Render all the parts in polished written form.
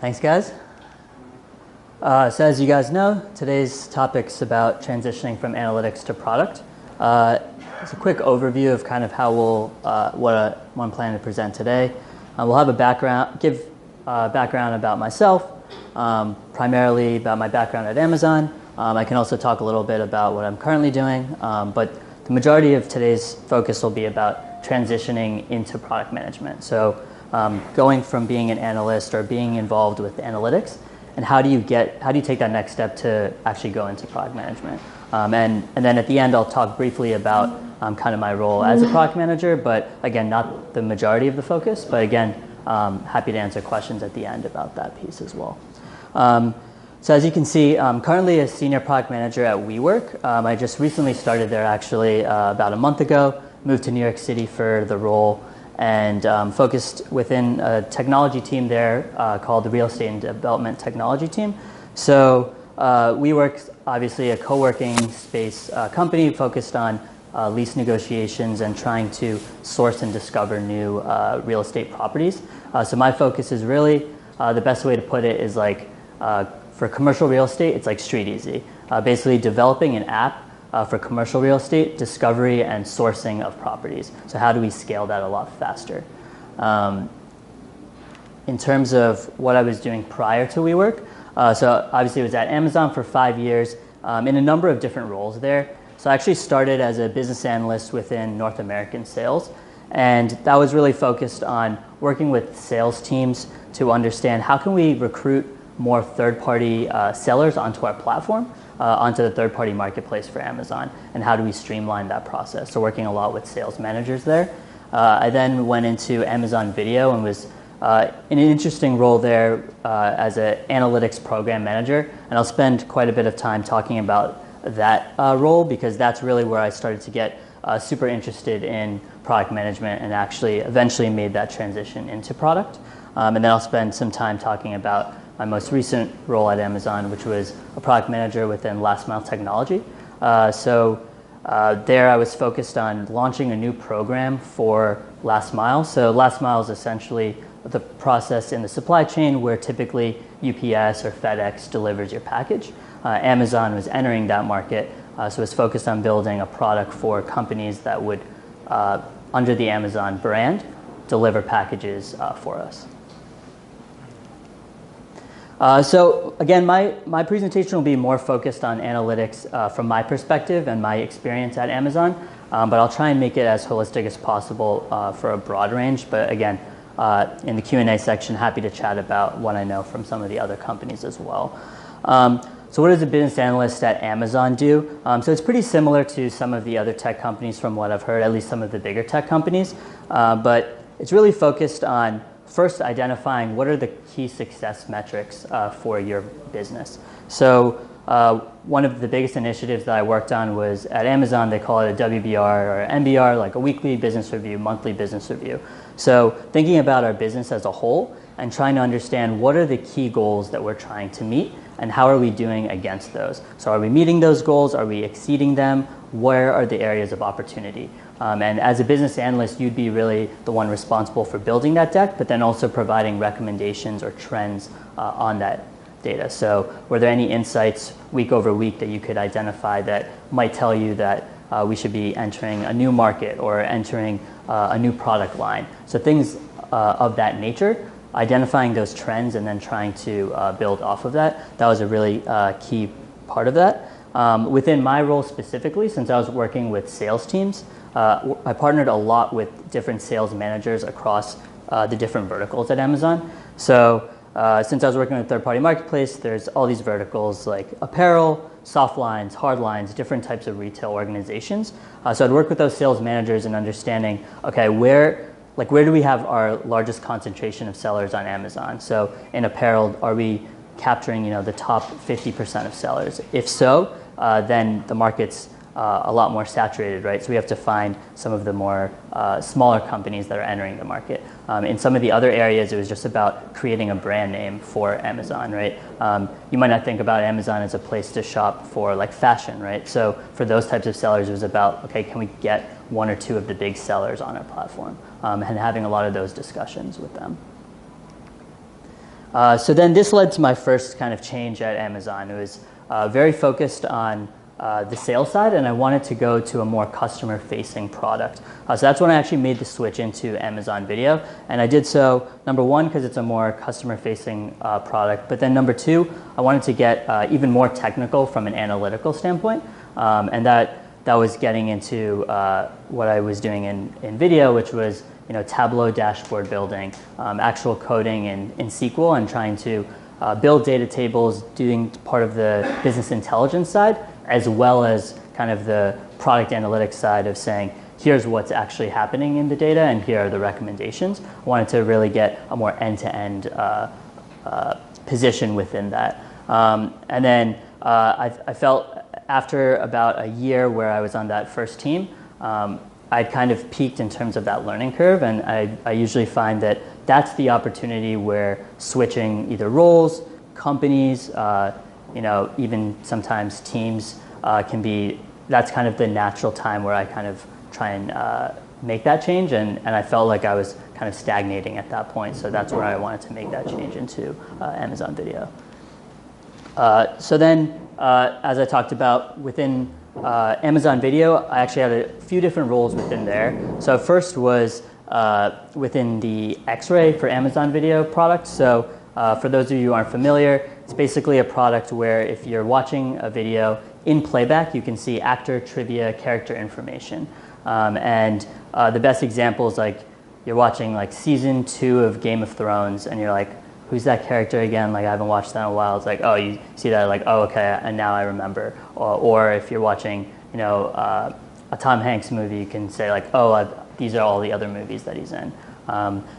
Thanks, guys. So as you guys know, today's topic's about transitioning from analytics to product. It's a quick overview of kind of how what I'm planning to present today. We'll have give background about myself, primarily about my background at Amazon. I can also talk a little bit about what I'm currently doing, but the majority of today's focus will be about transitioning into product management. So going from being an analyst or being involved with analytics, and how do you take that next step to actually go into product management? And then at the end, I'll talk briefly about kind of my role as a product manager, but again, not the majority of the focus, but again, happy to answer questions at the end about that piece as well. So as you can see, I'm currently a senior product manager at WeWork. I just recently started there actually about a month ago, moved to New York City for the role, and focused within a technology team there called the Real Estate and Development Technology Team. So WeWork's obviously a co-working space company focused on lease negotiations and trying to source and discover new real estate properties. So my focus is really, the best way to put it is like, for commercial real estate, it's like street easy. Basically developing an app for commercial real estate, discovery and sourcing of properties. So how do we scale that a lot faster? In terms of what I was doing prior to WeWork, so obviously I was at Amazon for 5 years in a number of different roles there. So I actually started as a business analyst within North American sales, and that was really focused on working with sales teams to understand how can we recruit more third-party sellers onto our platform, onto the third-party marketplace for Amazon, and how do we streamline that process? So working a lot with sales managers there. I then went into Amazon Video and was in an interesting role there as an analytics program manager, and I'll spend quite a bit of time talking about that role because that's really where I started to get super interested in product management and actually eventually made that transition into product. And then I'll spend some time talking about my most recent role at Amazon, which was a product manager within last mile technology. So there I was focused on launching a new program for last mile. So last mile is essentially the process in the supply chain where typically UPS or FedEx delivers your package. Amazon was entering that market, so it was focused on building a product for companies that would, under the Amazon brand, deliver packages for us. So again, my presentation will be more focused on analytics from my perspective and my experience at Amazon, but I'll try and make it as holistic as possible for a broad range. But again, in the Q&A section, happy to chat about what I know from some of the other companies as well. So what does a business analyst at Amazon do? So it's pretty similar to some of the other tech companies from what I've heard, at least some of the bigger tech companies, but it's really focused on first identifying what are the key success metrics for your business. So one of the biggest initiatives that I worked on was at Amazon, they call it a WBR or MBR, like a weekly business review, monthly business review. So thinking about our business as a whole and trying to understand what are the key goals that we're trying to meet and how are we doing against those. So are we meeting those goals? Are we exceeding them? Where are the areas of opportunity? And as a business analyst, you'd be really the one responsible for building that deck, but then also providing recommendations or trends on that data. So were there any insights week over week that you could identify that might tell you that we should be entering a new market or entering a new product line? So things of that nature, identifying those trends and then trying to build off of that. That was a really key part of that. Within my role specifically, since I was working with sales teams, I partnered a lot with different sales managers across the different verticals at Amazon. So since I was working with third-party marketplace, there's all these verticals like apparel, soft lines, hard lines, different types of retail organizations. So I'd work with those sales managers and understanding, okay, where do we have our largest concentration of sellers on Amazon? So in apparel, are we capturing the top 50% of sellers? If so, then the market's a lot more saturated, right? So we have to find some of the more smaller companies that are entering the market. In some of the other areas, it was just about creating a brand name for Amazon, right? You might not think about Amazon as a place to shop for like fashion, right? So for those types of sellers, it was about, okay, can we get one or two of the big sellers on our platform? And having a lot of those discussions with them. So then this led to my first kind of change at Amazon. It was very focused on the sales side, and I wanted to go to a more customer-facing product. So that's when I actually made the switch into Amazon Video, and I did so, number one, because it's a more customer-facing product, but then number two, I wanted to get even more technical from an analytical standpoint, and that was getting into what I was doing in video, which was Tableau dashboard building, actual coding in SQL, and trying to build data tables, doing part of the business intelligence side, as well as kind of the product analytics side of saying, here's what's actually happening in the data, and here are the recommendations. I wanted to really get a more end-to-end position within that. And then I felt after about a year where I was on that first team, I'd kind of peaked in terms of that learning curve, and I usually find that that's the opportunity where switching either roles, companies, even sometimes teams can be, that's kind of the natural time where I kind of try and make that change, and I felt like I was kind of stagnating at that point, so that's where I wanted to make that change into Amazon Video. So then, as I talked about, within Amazon Video, I actually had a few different roles within there. So first was within the Xray for Amazon Video product. So for those of you who aren't familiar, it's basically a product where if you're watching a video in playback, you can see actor, trivia, character information. And the best example is like you're watching like season 2 of Game of Thrones, and you're like, who's that character again? Like I haven't watched that in a while. It's like, oh, you see that, like, oh, okay, and now I remember. Or if you're watching, a Tom Hanks movie, you can say like, oh, these are all the other movies that he's in.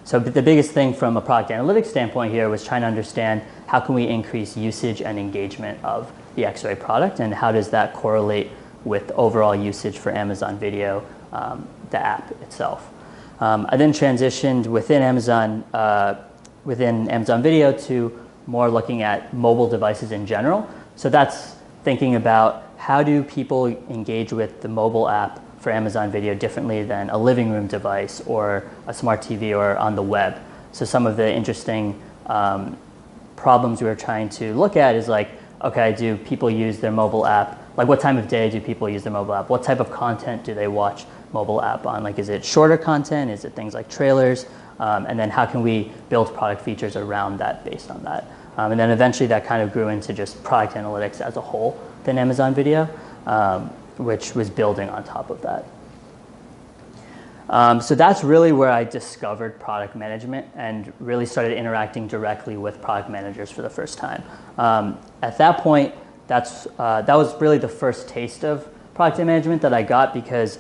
So the biggest thing from a product analytics standpoint here was trying to understand how can we increase usage and engagement of the Xray product, and how does that correlate with overall usage for Amazon Video, the app itself. I then transitioned within Amazon Video to more looking at mobile devices in general. So that's thinking about how do people engage with the mobile app for Amazon Video differently than a living room device or a smart TV or on the web. So some of the interesting problems we were trying to look at is like, okay, do people use their mobile app? Like what time of day do people use their mobile app? What type of content do they watch mobile app on? Like is it shorter content? Is it things like trailers? And then how can we build product features around that based on that? And then eventually that kind of grew into just product analytics as a whole within Amazon Video, which was building on top of that. So that's really where I discovered product management and really started interacting directly with product managers for the first time. At that point, that was really the first taste of product management that I got, because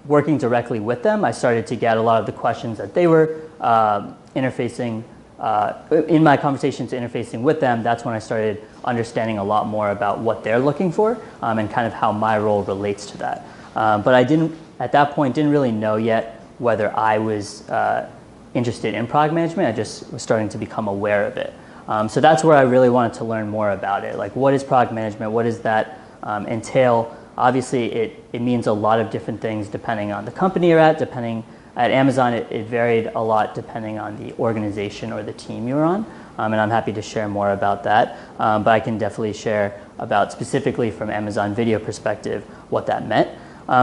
working directly with them, I started to get a lot of the questions that they were interfacing, in my conversations interfacing with them. That's when I started understanding a lot more about what they're looking for, and kind of how my role relates to that. But I didn't, at that point, didn't really know yet whether I was interested in product management. I just was starting to become aware of it. So that's where I really wanted to learn more about it. Like, what is product management? What does that entail? Obviously, it means a lot of different things depending on the company you're at. At Amazon, it varied a lot depending on the organization or the team you're on. And I'm happy to share more about that. But I can definitely share about specifically from Amazon Video perspective what that meant.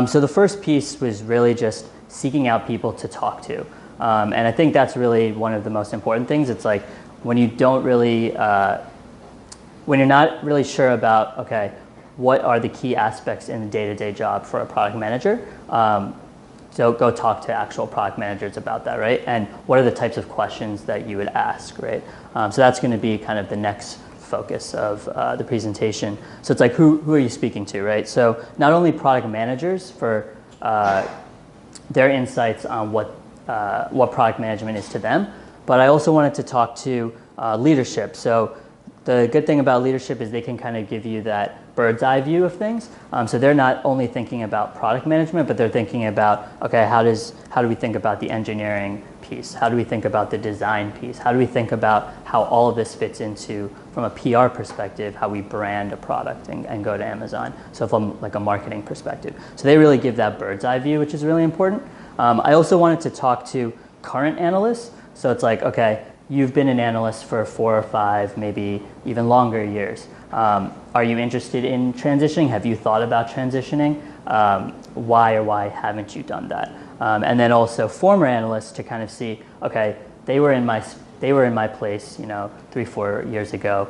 So the first piece was really just seeking out people to talk to. And I think that's really one of the most important things. It's like when you don't really, when you're not really sure about, okay, what are the key aspects in the day-to-day job for a product manager? So go talk to actual product managers about that, right? And what are the types of questions that you would ask, right? So that's going to be kind of the next focus of the presentation. So it's like, who are you speaking to, right? So not only product managers for their insights on what product management is to them, but I also wanted to talk to leadership. So the good thing about leadership is they can kind of give you that bird's eye view of things. So they're not only thinking about product management, but they're thinking about, okay, how do we think about the engineering piece? How do we think about the design piece? How do we think about how all of this fits into, from a PR perspective, how we brand a product and go to Amazon? So from like a marketing perspective. So they really give that bird's eye view, which is really important. I also wanted to talk to current analysts. So it's like, okay, you've been an analyst for 4 or 5, maybe even longer years. Are you interested in transitioning? Have you thought about transitioning? Why or why haven't you done that? And then also former analysts to kind of see, okay, they were in my place, 3, 4 years ago.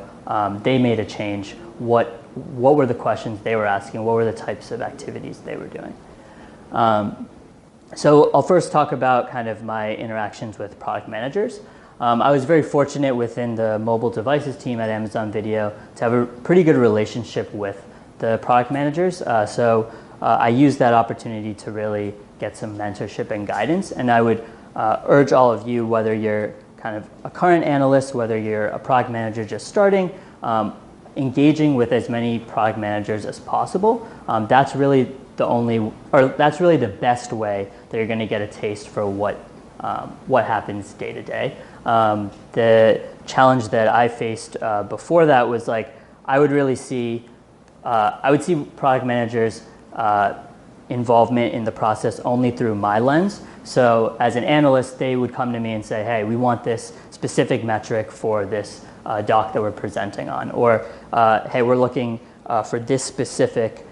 They made a change. What were the questions they were asking? What were the types of activities they were doing? So I'll first talk about kind of my interactions with product managers. I was very fortunate within the mobile devices team at Amazon Video to have a pretty good relationship with the product managers. So I used that opportunity to really get some mentorship and guidance. And I would urge all of you, whether you're kind of a current analyst, whether you're a product manager just starting, engaging with as many product managers as possible. That's really the best way that you're going to get a taste for what happens day to day. The challenge that I faced before that was like I would see product managers' involvement in the process only through my lens. So as an analyst, they would come to me and say, hey, we want this specific metric for this doc that we're presenting on, or hey, we're looking for this specific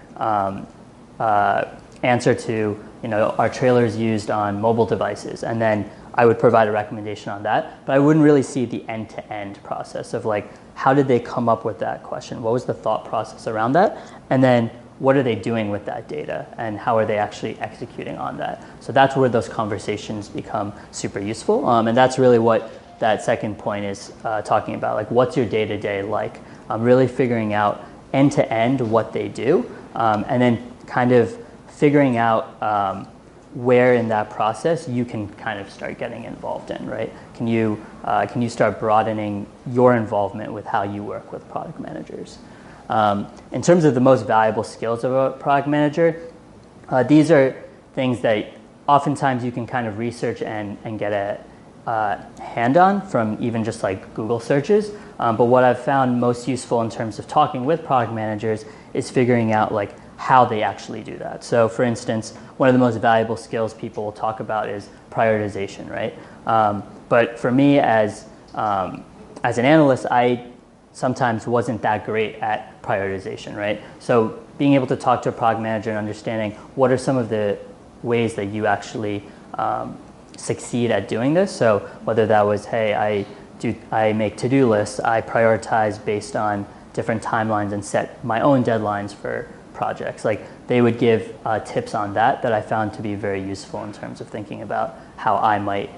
answer to our trailers used on mobile devices, and then I would provide a recommendation on that, but I wouldn't really see the end-to-end process of like, how did they come up with that question? What was the thought process around that? And then what are they doing with that data, and how are they actually executing on that? So that's where those conversations become super useful, and that's really what that second point is talking about. Like, what's your day-to-day like? Really figuring out end-to-end what they do, and then kind of figuring out where in that process you can kind of start getting involved in, right? Can you start broadening your involvement with how you work with product managers? In terms of the most valuable skills of a product manager, these are things that oftentimes you can kind of research and get a hand on from even just like Google searches. But what I've found most useful in terms of talking with product managers is figuring out like how they actually do that. So for instance, one of the most valuable skills people will talk about is prioritization, right? But for me as an analyst, I sometimes wasn't that great at prioritization, right? So being able to talk to a product manager and understanding what are some of the ways that you actually succeed at doing this. So whether that was, hey, I make to-do lists, I prioritize based on different timelines and set my own deadlines for projects. Like they would give tips on that I found to be very useful in terms of thinking about how I might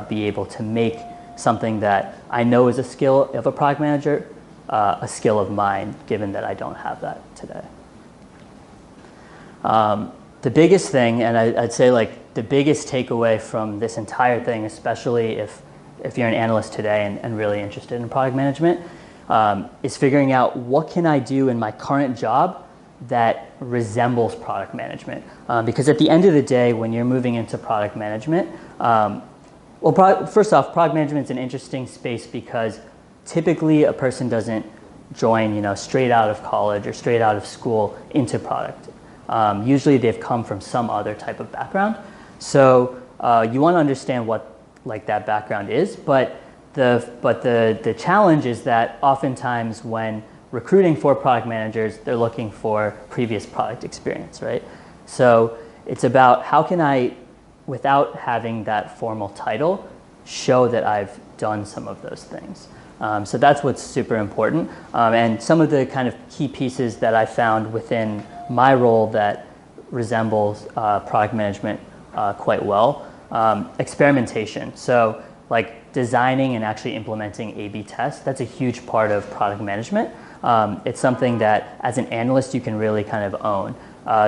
be able to make something that I know is a skill of a product manager a skill of mine, given that I don't have that today. The biggest thing, and I'd say like the biggest takeaway from this entire thing, especially if you're an analyst today and really interested in product management, is figuring out what can I do in my current job that resembles product management. Because at the end of the day, when you're moving into product management, first off, product management is an interesting space because typically a person doesn't join, straight out of college or straight out of school into product. Usually they've come from some other type of background. So you want to understand what like that background is, but the challenge is that oftentimes when recruiting for product managers, they're looking for previous product experience, right? So it's about how can I, without having that formal title, show that I've done some of those things. So that's what's super important. And some of the kind of key pieces that I found within my role that resembles product management quite well. Experimentation. So like designing and actually implementing A/B tests, that's a huge part of product management. It's something that as an analyst you can really kind of own.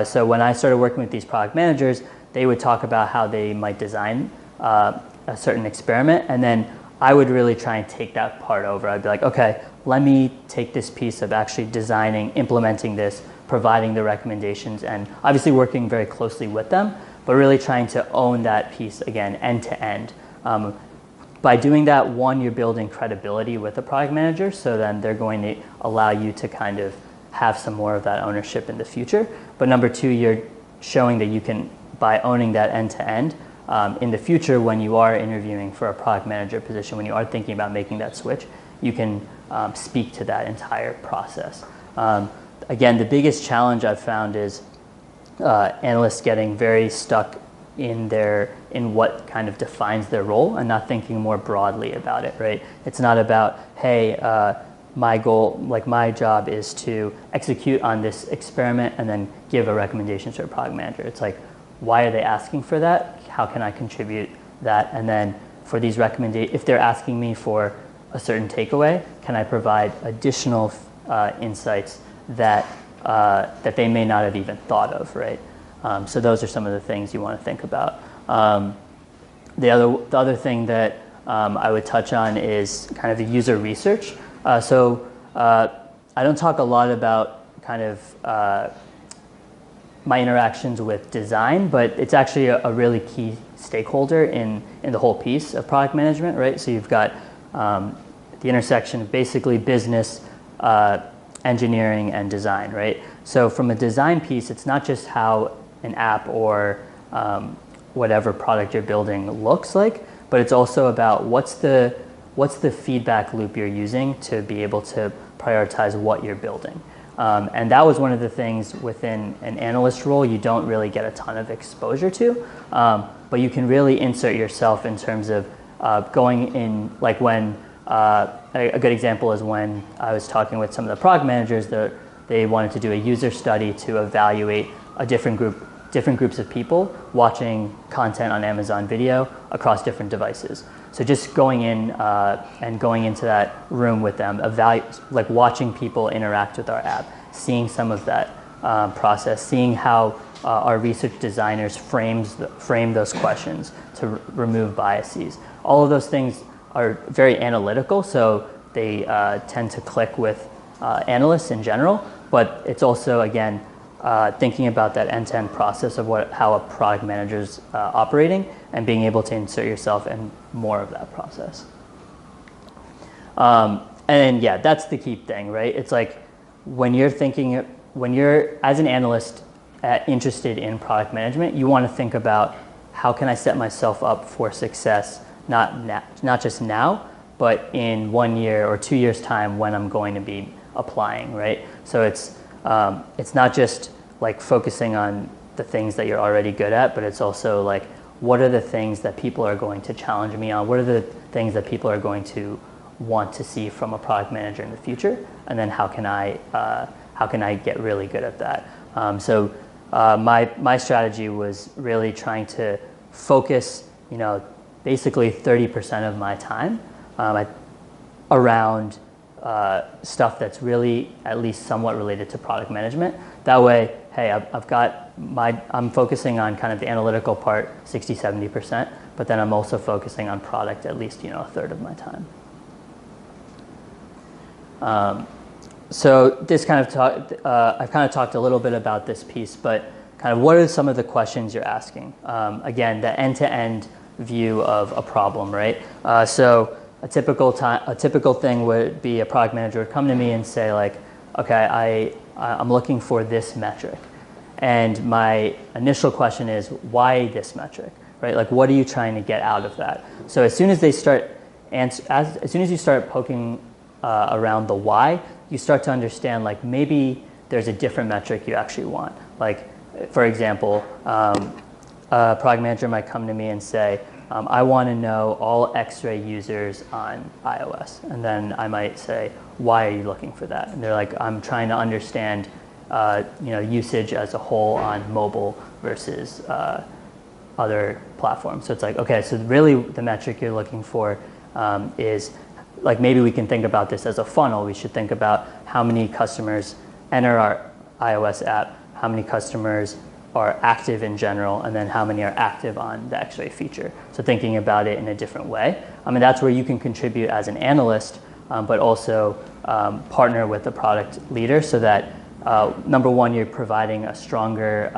So when I started working with these product managers, they would talk about how they might design a certain experiment, and then I would really try and take that part over. I'd be like, okay, let me take this piece of actually designing, implementing this, providing the recommendations, and obviously working very closely with them, but really trying to own that piece again, end to end. By doing that, one, you're building credibility with the product manager, so then they're going to allow you to kind of have some more of that ownership in the future. But number two, you're showing that you can, by owning that end to end, in the future, when you are interviewing for a product manager position, when you are thinking about making that switch, you can speak to that entire process. Again, the biggest challenge I've found is analysts getting very stuck in what kind of defines their role and not thinking more broadly about it, right? It's not about, hey, my goal, like my job is to execute on this experiment and then give a recommendation to a product manager. It's like, why are they asking for that? How can I contribute that? And then for these recommendations, if they're asking me for a certain takeaway, can I provide additional insights that they may not have even thought of, right? So those are some of the things you want to think about. The other thing that I would touch on is kind of the user research. So I don't talk a lot about kind of my interactions with design, but it's actually a really key stakeholder in the whole piece of product management, right? So you've got the intersection of basically business, engineering, and design, right? So from a design piece, it's not just how an app or whatever product you're building looks like, but it's also about what's the feedback loop you're using to be able to prioritize what you're building. And that was one of the things within an analyst role you don't really get a ton of exposure to, but you can really insert yourself in terms of going in, like when, a good example is when I was talking with some of the product managers that they wanted to do a user study to evaluate different groups of people watching content on Amazon Video across different devices. So just going in and going into that room with them, like watching people interact with our app, seeing some of that process, seeing how our research designers frame those questions to remove biases. All of those things are very analytical, so they tend to click with analysts in general, but it's also, again, thinking about that end-to-end process of how a product manager's operating and being able to insert yourself in more of that process. And yeah, that's the key thing, right? It's like when you're as an analyst interested in product management, you want to think about how can I set myself up for success, not just now, but in 1 year or 2 years' time when I'm going to be applying, right? So it's not just like focusing on the things that you're already good at, but it's also like, what are the things that people are going to challenge me on? What are the things that people are going to want to see from a product manager in the future? And then how can I get really good at that? So my strategy was really trying to focus, basically 30% of my time around stuff that's really at least somewhat related to product management. That way, hey, I'm focusing on kind of the analytical part 60-70%, but then I'm also focusing on product at least a third of my time. So this kind of I've kind of talked a little bit about this piece, but kind of what are some of the questions you're asking? Again, the end-to-end view of a problem, right? So a typical thing would be a product manager would come to me and say like, okay, I'm looking for this metric. And my initial question is, why this metric, right? Like, what are you trying to get out of that? So as soon as they start, as soon as you start poking around the why, you start to understand like maybe there's a different metric you actually want. Like, for example, a product manager might come to me and say, I want to know all Xray users on iOS. And then I might say, why are you looking for that? And they're like, I'm trying to understand usage as a whole on mobile versus other platforms. So it's like, okay, so really the metric you're looking for is, like, maybe we can think about this as a funnel. We should think about how many customers enter our iOS app, how many customers are active in general, and then how many are active on the Xray feature. So thinking about it in a different way. I mean, that's where you can contribute as an analyst, but also partner with the product leader so that, number one, you're providing a stronger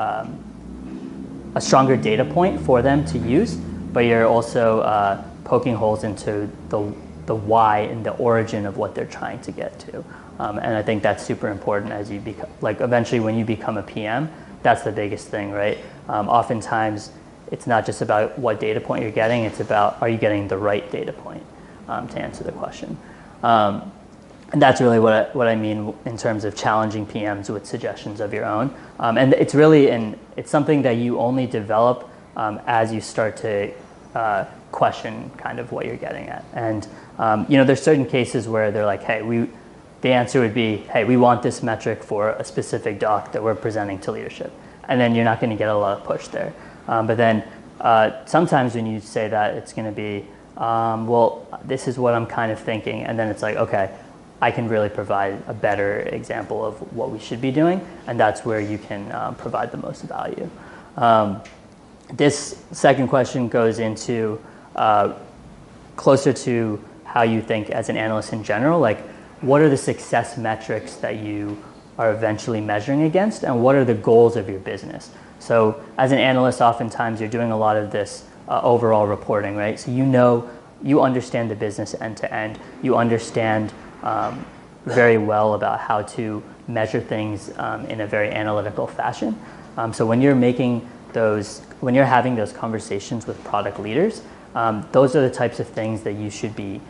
data point for them to use, but you're also poking holes into the why and the origin of what they're trying to get to. And I think that's super important as you become, like, eventually when you become a PM, that's the biggest thing, right? Oftentimes it's not just about what data point you're getting, it's about are you getting the right data point to answer the question. And that's really what I mean in terms of challenging PMs with suggestions of your own. And it's really, it's something that you only develop as you start to question kind of what you're getting at. And there's certain cases where they're like, hey, the answer would be, hey, we want this metric for a specific doc that we're presenting to leadership. And then you're not going to get a lot of push there. But then sometimes when you say that, it's going to be, well, this is what I'm kind of thinking. And then it's like, okay, I can really provide a better example of what we should be doing. And that's where you can provide the most value. This second question goes into closer to how you think as an analyst in general, like what are the success metrics that you are eventually measuring against, and what are the goals of your business? So as an analyst, oftentimes you're doing a lot of this overall reporting, right? So you understand the business end to end. You understand very well about how to measure things in a very analytical fashion. So when you're having those conversations with product leaders, those are the types of things that you should be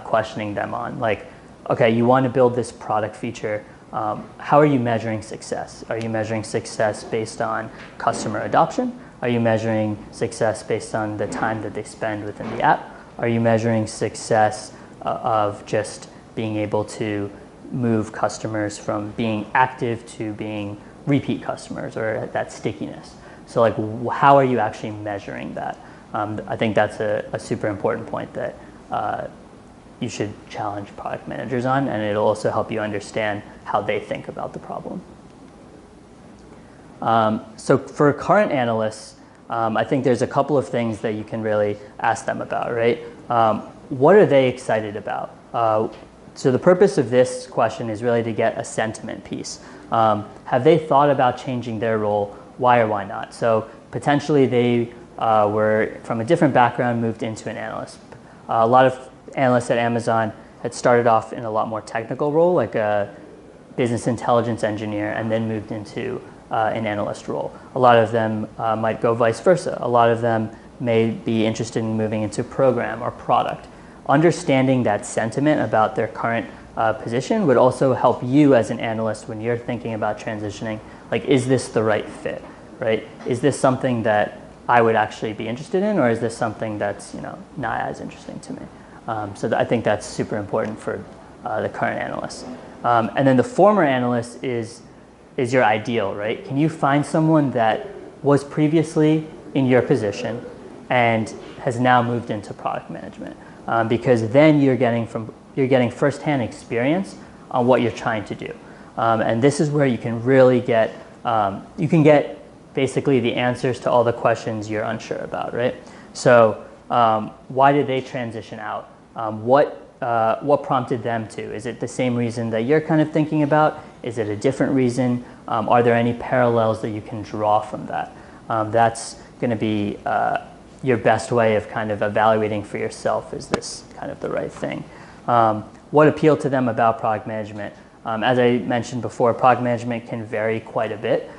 questioning them on. Like, okay, you want to build this product feature. How are you measuring success? Are you measuring success based on customer adoption? Are you measuring success based on the time that they spend within the app? Are you measuring success of just being able to move customers from being active to being repeat customers, or that stickiness? So like, how are you actually measuring that? I think that's a super important point that you should challenge product managers on, and it'll also help you understand how they think about the problem. So for current analysts, I think there's a couple of things that you can really ask them about, right? What are they excited about? So the purpose of this question is really to get a sentiment piece. Have they thought about changing their role? Why or why not? So potentially they were from a different background, moved into an analyst. A lot of analysts at Amazon had started off in a lot more technical role, like a business intelligence engineer, and then moved into an analyst role. A lot of them might go vice versa. A lot of them may be interested in moving into program or product. Understanding that sentiment about their current position would also help you as an analyst when you're thinking about transitioning. Like, is this the right fit, right? Is this something that I would actually be interested in, or is this something that's not as interesting to me? So I think that's super important for the current analyst. And then the former analyst is your ideal, right? Can you find someone that was previously in your position and has now moved into product management? Because then you're getting firsthand experience on what you're trying to do. And this is where you can really get basically the answers to all the questions you're unsure about, right? So why did they transition out? What prompted them to? Is it the same reason that you're kind of thinking about? Is it a different reason? Are there any parallels that you can draw from that? That's going to be your best way of kind of evaluating for yourself, is this kind of the right thing? What appealed to them about product management? As I mentioned before, product management can vary quite a bit.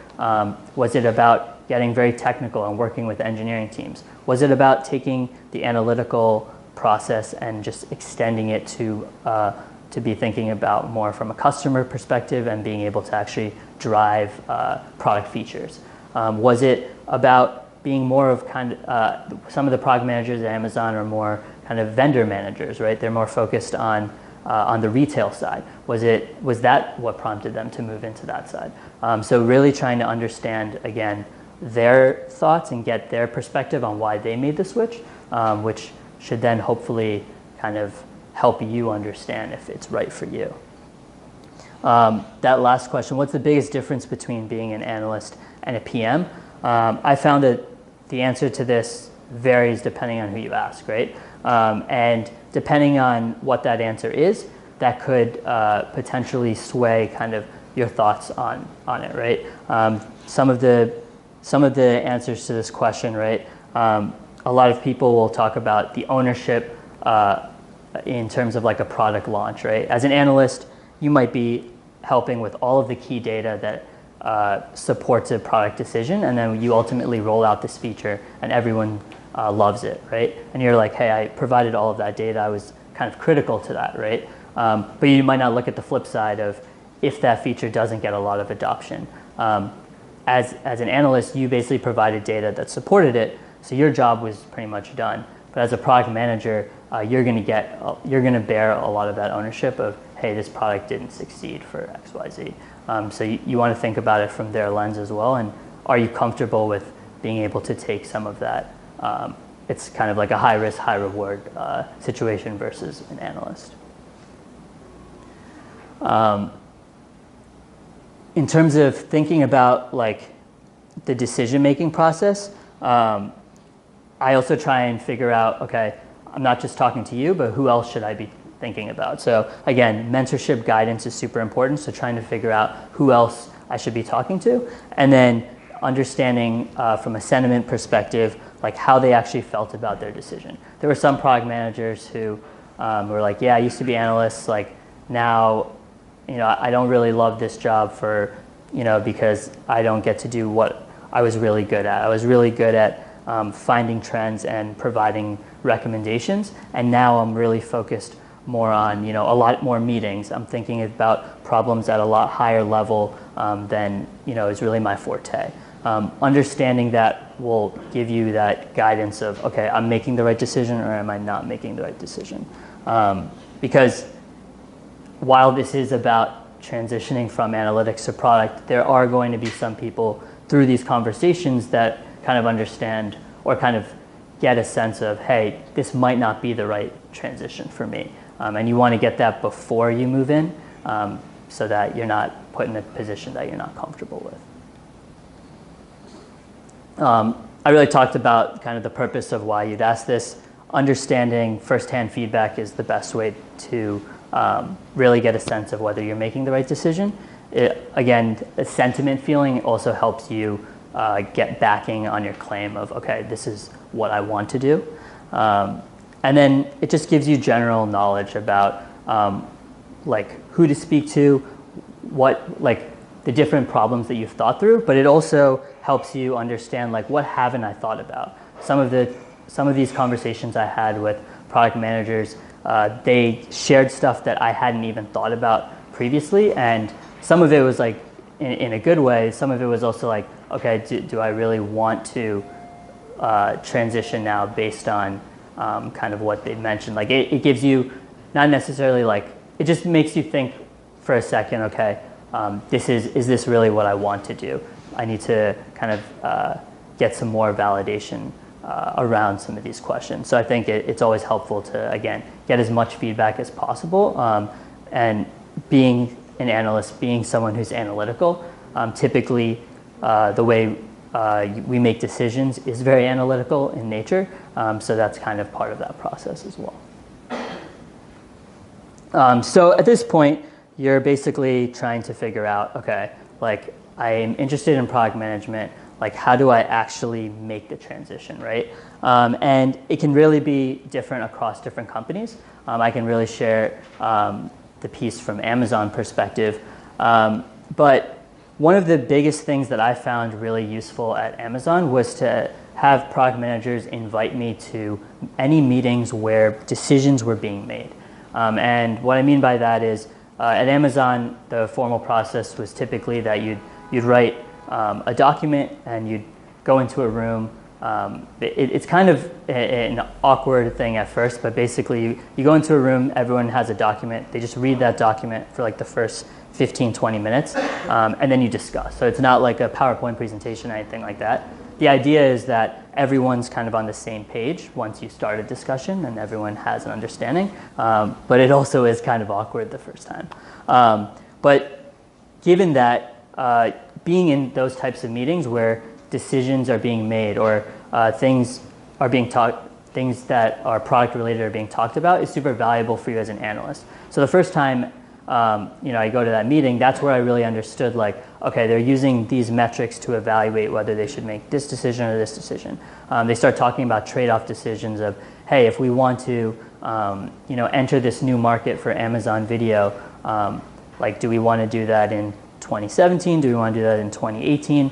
Was it about getting very technical and working with engineering teams? Was it about taking the analytical process and just extending it to be thinking about more from a customer perspective and being able to actually drive product features? Was it about being more of some of the product managers at Amazon are more kind of vendor managers, right? They're more focused on the retail side. Was that what prompted them to move into that side? So really trying to understand, again, their thoughts and get their perspective on why they made the switch, which should then hopefully kind of help you understand if it's right for you. That last question, what's the biggest difference between being an analyst and a PM? I found that the answer to this varies depending on who you ask, right? And depending on what that answer is, that could potentially sway kind of your thoughts on it, right? Some of the answers to this question, right? A lot of people will talk about the ownership in terms of like a product launch, right? As an analyst, you might be helping with all of the key data supports a product decision, and then you ultimately roll out this feature and everyone loves it, right? And you're like, hey, I provided all of that data, I was kind of critical to that, right? But you might not look at the flip side of if that feature doesn't get a lot of adoption. As an analyst, you basically provided data that supported it, so your job was pretty much done. But as a product manager, you're going to bear a lot of that ownership of, hey, this product didn't succeed for X, Y, Z. So you want to think about it from their lens as well, and are you comfortable with being able to take some of that? It's kind of like a high risk, high reward situation versus an analyst. In terms of thinking about like the decision-making process, I also try and figure out, okay, I'm not just talking to you, but who else should I be thinking about? So again, mentorship guidance is super important, so trying to figure out who else I should be talking to, and then understanding from a sentiment perspective, like how they actually felt about their decision. There were some product managers who were like, yeah, I used to be analysts, like now, I don't really love this job for, because I don't get to do what I was really good at. I was really good at finding trends and providing recommendations, and now I'm really focused more on, a lot more meetings. I'm thinking about problems at a lot higher level than, is really my forte. Understanding that will give you that guidance of, okay, I'm making the right decision or am I not making the right decision? Because while this is about transitioning from analytics to product, there are going to be some people through these conversations that kind of understand or kind of get a sense of, hey, this might not be the right transition for me. And you want to get that before you move in so that you're not put in a position that you're not comfortable with. I really talked about kind of the purpose of why you'd ask this. Understanding firsthand feedback is the best way to really get a sense of whether you're making the right decision. Again, a sentiment feeling also helps you get backing on your claim of, okay, this is what I want to do. And then it just gives you general knowledge about like who to speak to, what like the different problems that you've thought through, but it also helps you understand like what haven't I thought about. Some of these conversations I had with product managers, they shared stuff that I hadn't even thought about previously, and some of it was like in a good way. Some of it was also like, okay, do I really want to transition now based on kind of what they mentioned? Like it gives you not necessarily like, it just makes you think for a second, okay, is this really what I want to do? I need to kind of get some more validation around some of these questions. So I think it's always helpful to, again, get as much feedback as possible. And being an analyst, being someone who's analytical, typically the way we make decisions is very analytical in nature. So that's kind of part of that process as well. So at this point, you're basically trying to figure out, okay, like I'm interested in product management, like how do I actually make the transition, right? And it can really be different across different companies. I can really share the piece from Amazon perspective. But one of the biggest things that I found really useful at Amazon was to have product managers invite me to any meetings where decisions were being made. And what I mean by that is at Amazon, the formal process was typically that you'd write a document and you'd go into a room. It's kind of an awkward thing at first, but basically you go into a room, everyone has a document, they just read that document for like the first 15, 20 minutes, and then you discuss. So it's not like a PowerPoint presentation or anything like that. The idea is that everyone's kind of on the same page once you start a discussion and everyone has an understanding, but it also is kind of awkward the first time. But given that, being in those types of meetings where decisions are being made or things that are product related are being talked about is super valuable for you as an analyst. So the first time I go to that meeting, that's where I really understood like, okay, they're using these metrics to evaluate whether they should make this decision or this decision. They start talking about trade-off decisions of, hey, if we want to enter this new market for Amazon Video, like do we want to do that in 2017? Do we want to do that in 2018?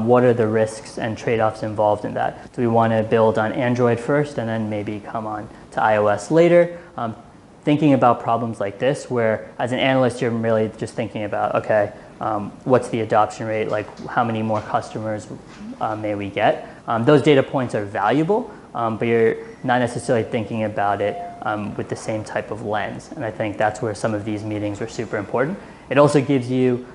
What are the risks and trade-offs involved in that? Do we want to build on Android first and then maybe come on to iOS later? Thinking about problems like this, where as an analyst, you're really just thinking about, okay, what's the adoption rate? Like, how many more customers may we get? Those data points are valuable, but you're not necessarily thinking about it with the same type of lens. And I think that's where some of these meetings are super important. It also gives you,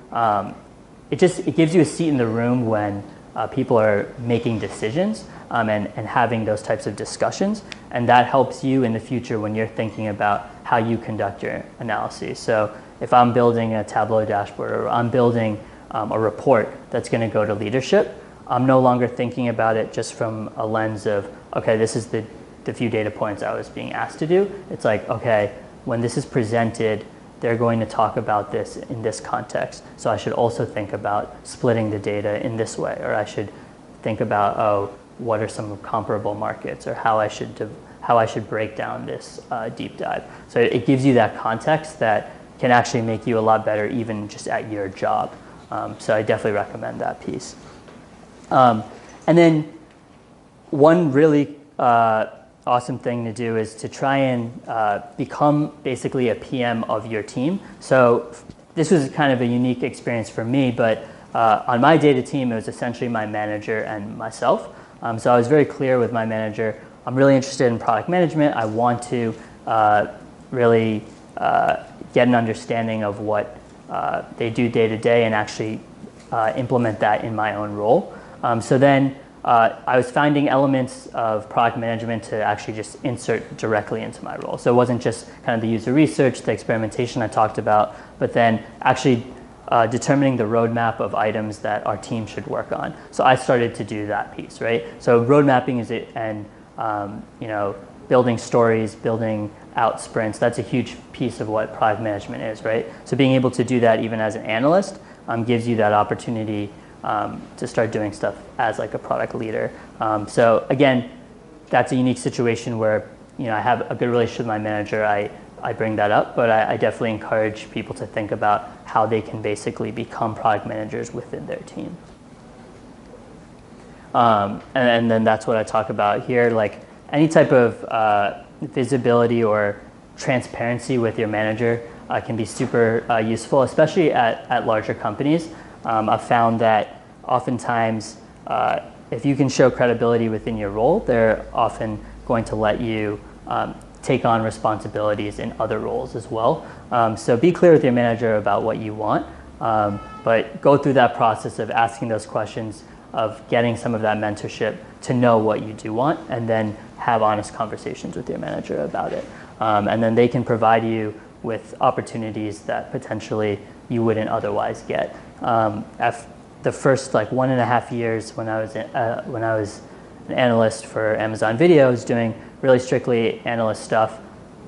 it gives you a seat in the room when people are making decisions and having those types of discussions. And that helps you in the future when you're thinking about how you conduct your analyses. So if I'm building a Tableau dashboard or I'm building a report that's going to go to leadership, I'm no longer thinking about it just from a lens of, okay, this is the few data points I was being asked to do. It's like, okay, when this is presented, they're going to talk about this in this context. So I should also think about splitting the data in this way, or I should think about, oh, what are some comparable markets, or how I should break down this deep dive. So it gives you that context that can actually make you a lot better even just at your job. So I definitely recommend that piece. And then one really awesome thing to do is to try and become basically a PM of your team. So this was kind of a unique experience for me, but on my data team, it was essentially my manager and myself. So I was very clear with my manager, I'm really interested in product management. I want to really get an understanding of what they do day to day and actually implement that in my own role. So then I was finding elements of product management to actually just insert directly into my role. So it wasn't just kind of the user research, the experimentation I talked about, but then actually determining the roadmap of items that our team should work on. So I started to do that piece, right? So road mapping is it, and building stories, building out sprints. That's a huge piece of what product management is, right? So being able to do that even as an analyst gives you that opportunity to start doing stuff as like a product leader. So again, that's a unique situation where I have a good relationship with my manager. I bring that up, but I definitely encourage people to think about how they can basically become product managers within their team. And then that's what I talk about here. Like any type of visibility or transparency with your manager can be super useful, especially at larger companies. I've found that oftentimes if you can show credibility within your role, they're often going to let you take on responsibilities in other roles as well. So be clear with your manager about what you want, but go through that process of asking those questions, of getting some of that mentorship to know what you do want, and then have honest conversations with your manager about it. And then they can provide you with opportunities that potentially you wouldn't otherwise get. The first 1.5 years when I was an analyst for Amazon Video, I was doing really strictly analyst stuff.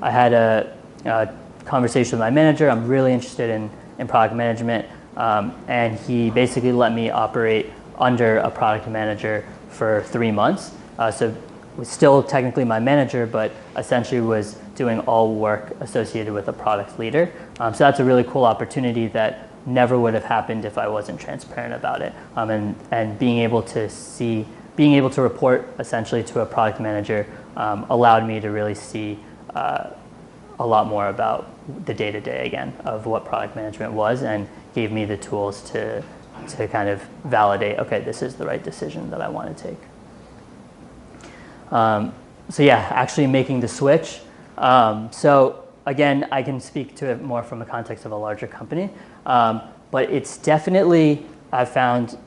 I had a conversation with my manager. I'm really interested in product management, and he basically let me operate under a product manager for 3 months. So was still technically my manager, but essentially was doing all work associated with a product leader. So that's a really cool opportunity that never would have happened if I wasn't transparent about it. And being able to report essentially to a product manager allowed me to really see a lot more about the day-to-day again of what product management was, and gave me the tools to kind of validate, okay, this is the right decision that I want to take. So yeah, actually making the switch. So again, I can speak to it more from a context of a larger company, but it's definitely, I've found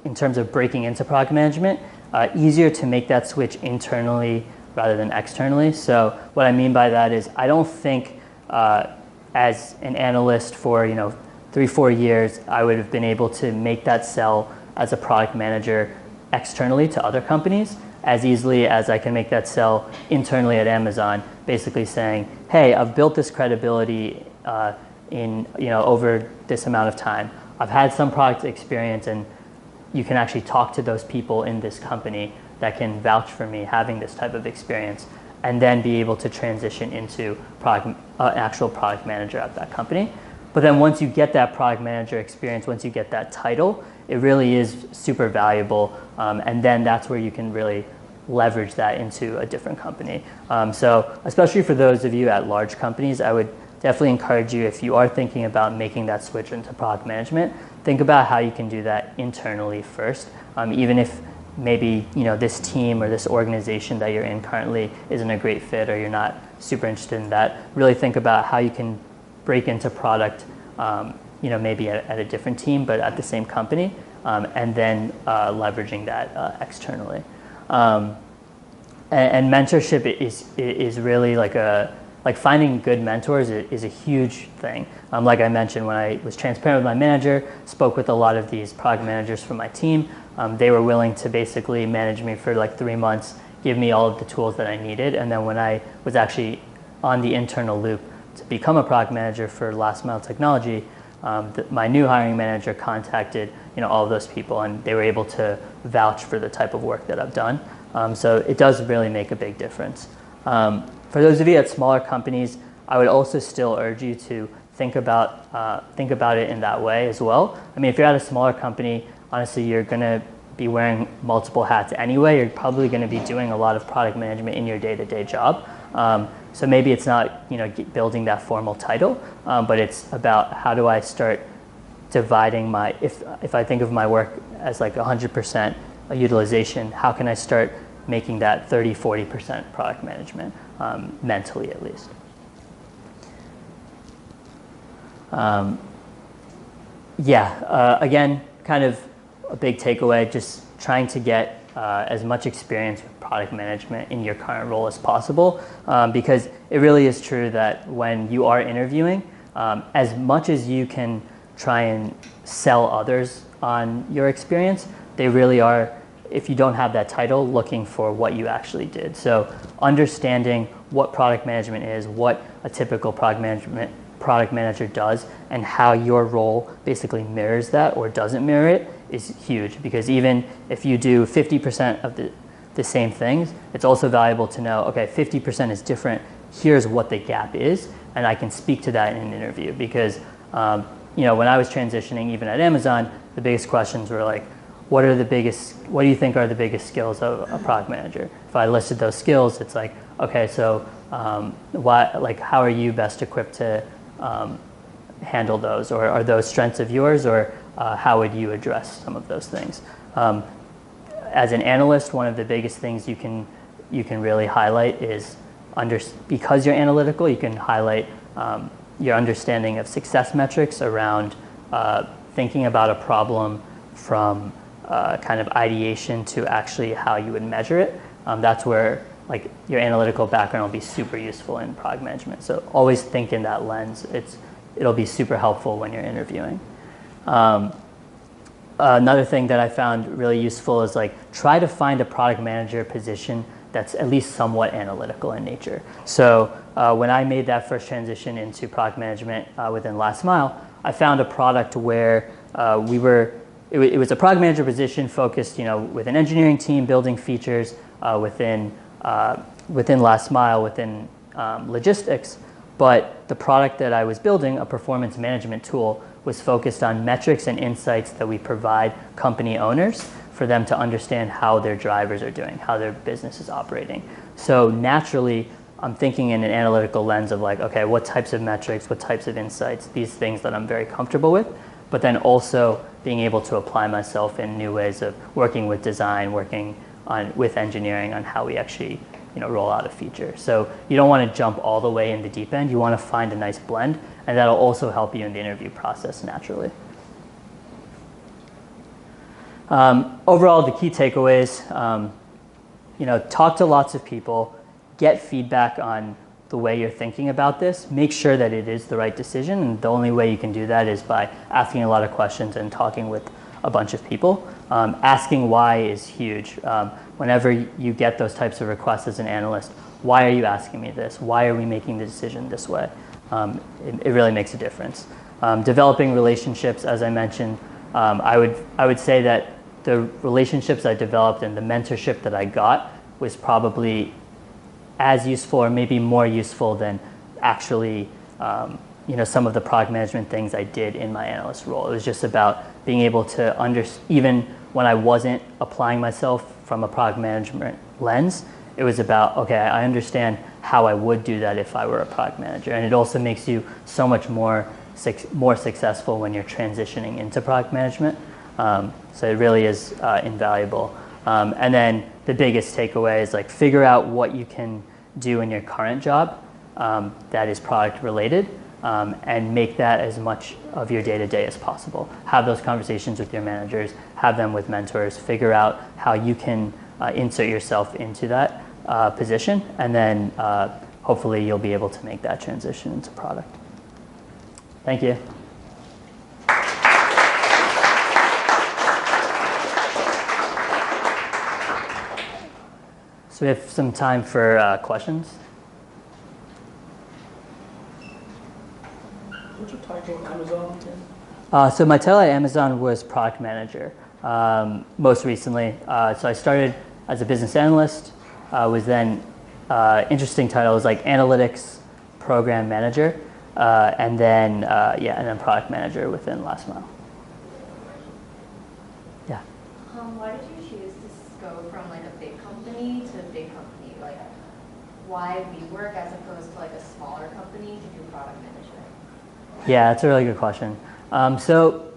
in terms of breaking into product management, easier to make that switch internally rather than externally. So what I mean by that is I don't think as an analyst for 3-4 years, I would have been able to make that sell as a product manager externally to other companies as easily as I can make that sell internally at Amazon, basically saying, hey, I've built this credibility in over this amount of time. I've had some product experience, and you can actually talk to those people in this company that can vouch for me having this type of experience, and then be able to transition into actual product manager at that company. But then once you get that product manager experience, once you get that title, it really is super valuable. And then that's where you can really leverage that into a different company. So especially for those of you at large companies, I would definitely encourage you, if you are thinking about making that switch into product management, think about how you can do that internally first. Even if maybe this team or this organization that you're in currently isn't a great fit, or you're not super interested in that, really think about how you can break into product, maybe at a different team, but at the same company, and then leveraging that externally. And mentorship is really like finding good mentors is a huge thing. Like I mentioned, when I was transparent with my manager, spoke with a lot of these product managers from my team, they were willing to basically manage me for like 3 months, give me all of the tools that I needed. And then when I was actually on the internal loop to become a product manager for last mile technology, my new hiring manager contacted all of those people, and they were able to vouch for the type of work that I've done. So it does really make a big difference. For those of you at smaller companies, I would also still urge you to think about it in that way as well. I mean, if you're at a smaller company, honestly, you're going to be wearing multiple hats anyway. You're probably going to be doing a lot of product management in your day-to-day job. So maybe it's not building that formal title, but it's about how do I start dividing if I think of my work as like 100% utilization, how can I start making that 30-40% product management, mentally at least. Again, kind of a big takeaway, just trying to get as much experience with product management in your current role as possible, because it really is true that when you are interviewing, as much as you can try and sell others on your experience, they really are, if you don't have that title, looking for what you actually did. So understanding what product management is, what a typical product manager does, and how your role basically mirrors that or doesn't mirror it is huge. Because even if you do 50% of the same things, it's also valuable to know, okay, 50% is different, here's what the gap is, and I can speak to that in an interview. Because when I was transitioning, even at Amazon, the biggest questions were like, what do you think are the biggest skills of a product manager? If I listed those skills, it's like, okay, so how are you best equipped to handle those? Or are those strengths of yours? Or how would you address some of those things? As an analyst, one of the biggest things you can really highlight is, because you're analytical, you can highlight your understanding of success metrics around thinking about a problem from kind of ideation to actually how you would measure it. That's where your analytical background will be super useful in product management. So always think in that lens. It'll be super helpful when you're interviewing. Another thing that I found really useful is try to find a product manager position that's at least somewhat analytical in nature. So when I made that first transition into product management within Last Mile, I found a product where it was a product manager position focused, with an engineering team building features within Last Mile, within logistics. But the product that I was building, a performance management tool, was focused on metrics and insights that we provide company owners for them to understand how their drivers are doing, how their business is operating. So naturally, I'm thinking in an analytical lens of okay, what types of metrics, what types of insights, these things that I'm very comfortable with, but then also being able to apply myself in new ways of working with design, working with engineering on how we actually roll out a feature. So you don't want to jump all the way in the deep end. You want to find a nice blend, and that'll also help you in the interview process naturally. Overall, the key takeaways, talk to lots of people, get feedback on the way you're thinking about this, make sure that it is the right decision, and the only way you can do that is by asking a lot of questions and talking with a bunch of people. Asking why is huge. Whenever you get those types of requests as an analyst, why are you asking me this? Why are we making the decision this way? It really makes a difference. Developing relationships, as I mentioned, I would say that the relationships I developed and the mentorship that I got was probably as useful or maybe more useful than actually some of the product management things I did in my analyst role. It was just about being able to even when I wasn't applying myself from a product management lens, it was about, okay, I understand how I would do that if I were a product manager. And it also makes you so much more successful when you're transitioning into product management. So it really is invaluable. And then the biggest takeaway is like figure out what you can do in your current job that is product related, and make that as much of your day-to-day as possible. Have those conversations with your managers, have them with mentors, figure out how you can insert yourself into that position, and then hopefully you'll be able to make that transition into product. Thank you. So we have some time for questions. What's your title at Amazon again? So my title at Amazon was product manager most recently. So I started as a business analyst, was then, interesting title was like analytics program manager, and then product manager within last mile. Yeah. Why did you choose to go from like a big company to a big company? Like, why WeWork as opposed to like a smaller company to do product management? Yeah, that's a really good question. So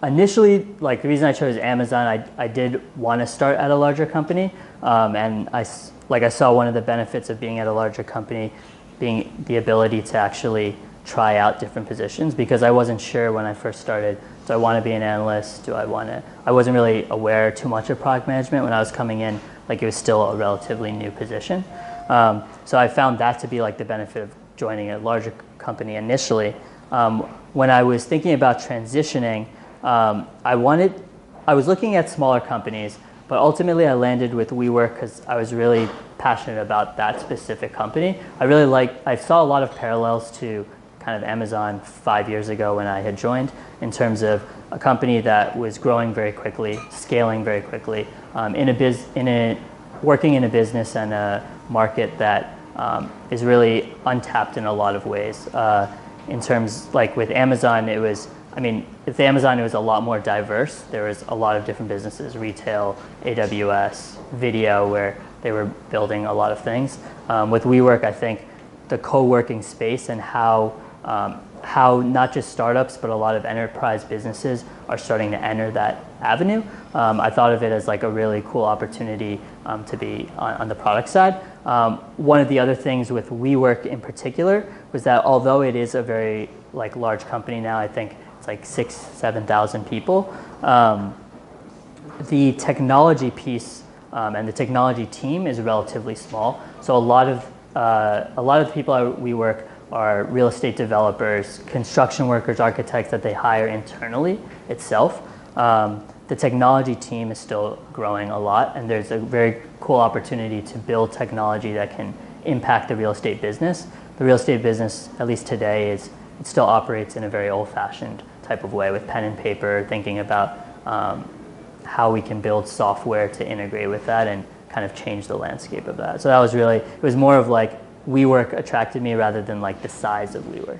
initially, like the reason I chose Amazon, I did want to start at a larger company, and I saw one of the benefits of being at a larger company being the ability to actually try out different positions, because I wasn't sure when I first started, do I want to be an analyst? I wasn't really aware too much of product management when I was coming in, like it was still a relatively new position. So I found that to be like the benefit of joining a larger company initially. When I was thinking about transitioning, I was looking at smaller companies, but ultimately I landed with WeWork because I was really passionate about that specific company. I saw a lot of parallels to kind of Amazon 5 years ago when I had joined, in terms of a company that was growing very quickly, scaling very quickly, working in a business and a market that is really untapped in a lot of ways. In terms, like with Amazon, it was a lot more diverse. There was a lot of different businesses, retail, AWS, video, where they were building a lot of things. With WeWork, I think the co-working space and how not just startups, but a lot of enterprise businesses are starting to enter that avenue. I thought of it as like a really cool opportunity to be on the product side. One of the other things with WeWork in particular was that although it is a very like large company now, I think it's like 7,000 people, the technology piece and the technology team is relatively small. So a lot of the people at WeWork are real estate developers, construction workers, architects that they hire internally itself. The technology team is still growing a lot, and there's a very cool opportunity to build technology that can impact the real estate business. The real estate business, at least today, it still operates in a very old-fashioned type of way with pen and paper, thinking about how we can build software to integrate with that and kind of change the landscape of that. So that was really, it was more of like WeWork attracted me rather than like the size of WeWork.